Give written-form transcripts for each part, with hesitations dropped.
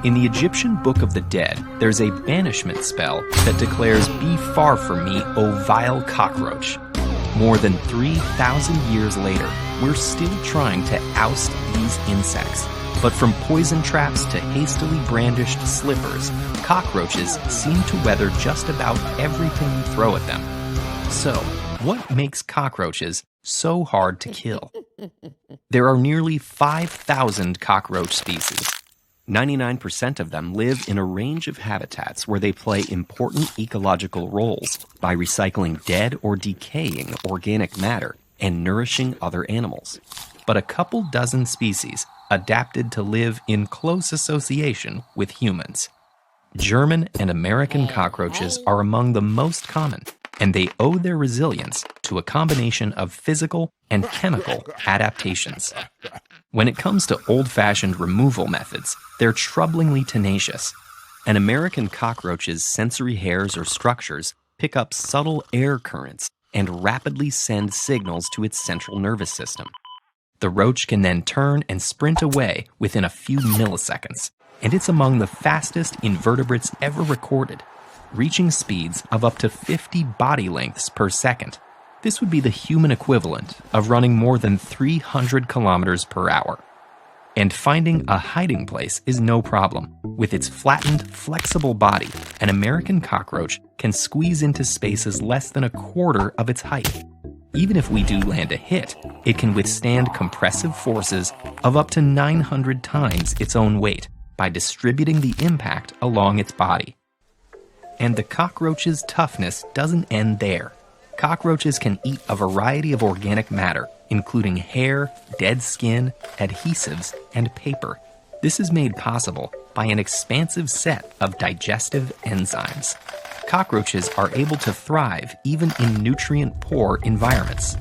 In the Egyptian Book of the Dead, there's a banishment spell that declares, "Be far from me, O vile cockroach." More than 3,000 years later, we're still trying to oust these insects. But from poison traps to hastily brandished slippers, cockroaches seem to weather just about everything you throw at them. So, what makes cockroaches so hard to kill? There are nearly 5,000 cockroach species. 99% of them live in a range of habitats where they play important ecological roles by recycling dead or decaying organic matter and nourishing other animals. But a couple dozen species adapted to live in close association with humans. German and American cockroaches are among the most common, and they owe their resilience to a combination of physical and chemical adaptations. When it comes to old-fashioned removal methods, they're troublingly tenacious. An American cockroach's sensory hairs or structures pick up subtle air currents and rapidly send signals to its central nervous system. The roach can then turn and sprint away within a few milliseconds, and it's among the fastest invertebrates ever recorded, reaching speeds of up to 50 body lengths per second. This would be the human equivalent of running more than 300 kilometers per hour. And finding a hiding place is no problem. With its flattened, flexible body, an American cockroach can squeeze into spaces less than a quarter of its height. Even if we do land a hit, it can withstand compressive forces of up to 900 times its own weight by distributing the impact along its body. And the cockroach's toughness doesn't end there. Cockroaches can eat a variety of organic matter, including hair, dead skin, adhesives, and paper. This is made possible by an expansive set of digestive enzymes. Cockroaches are able to thrive even in nutrient-poor environments.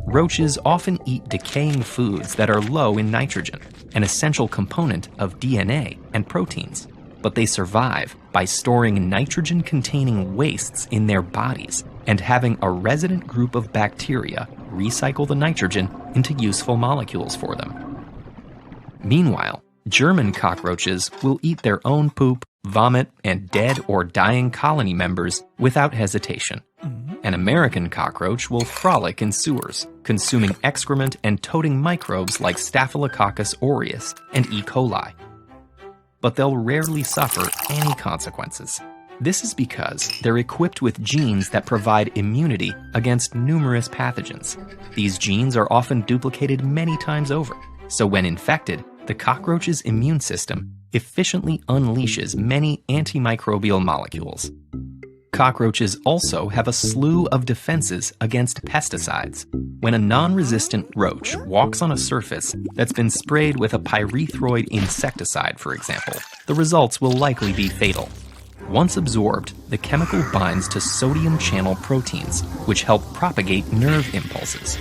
Roaches often eat decaying foods that are low in nitrogen, an essential component of DNA and proteins. But they survive by storing nitrogen-containing wastes in their bodies and having a resident group of bacteria recycle the nitrogen into useful molecules for them. Meanwhile, German cockroaches will eat their own poop, vomit, and dead or dying colony members without hesitation. An American cockroach will frolic in sewers, consuming excrement and toting microbes like Staphylococcus aureus and E. coli. But they'll rarely suffer any consequences. This is because they're equipped with genes that provide immunity against numerous pathogens. These genes are often duplicated many times over, so when infected, the cockroach's immune system efficiently unleashes many antimicrobial molecules. Cockroaches also have a slew of defenses against pesticides. When a non-resistant roach walks on a surface that's been sprayed with a pyrethroid insecticide, for example, the results will likely be fatal. Once absorbed, the chemical binds to sodium channel proteins, which help propagate nerve impulses.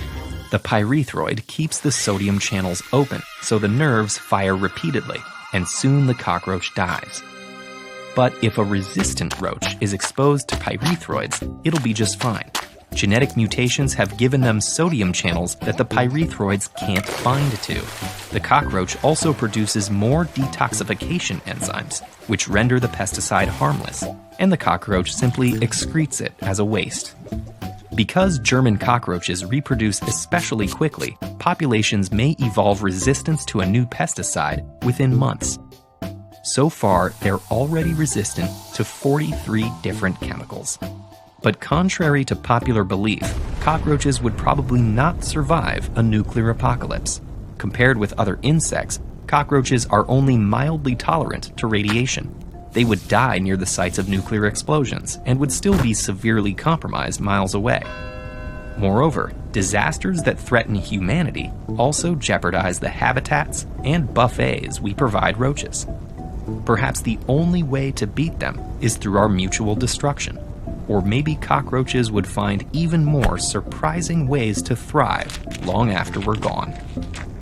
The pyrethroid keeps the sodium channels open, so the nerves fire repeatedly, and soon the cockroach dies. But if a resistant roach is exposed to pyrethroids, it'll be just fine. Genetic mutations have given them sodium channels that the pyrethroids can't bind to. The cockroach also produces more detoxification enzymes, which render the pesticide harmless, and the cockroach simply excretes it as a waste. Because German cockroaches reproduce especially quickly, populations may evolve resistance to a new pesticide within months. So far, they're already resistant to 43 different chemicals. But contrary to popular belief, cockroaches would probably not survive a nuclear apocalypse. Compared with other insects, cockroaches are only mildly tolerant to radiation. They would die near the sites of nuclear explosions and would still be severely compromised miles away. Moreover, disasters that threaten humanity also jeopardize the habitats and buffets we provide roaches. Perhaps the only way to beat them is through our mutual destruction. Or maybe cockroaches would find even more surprising ways to thrive long after we're gone.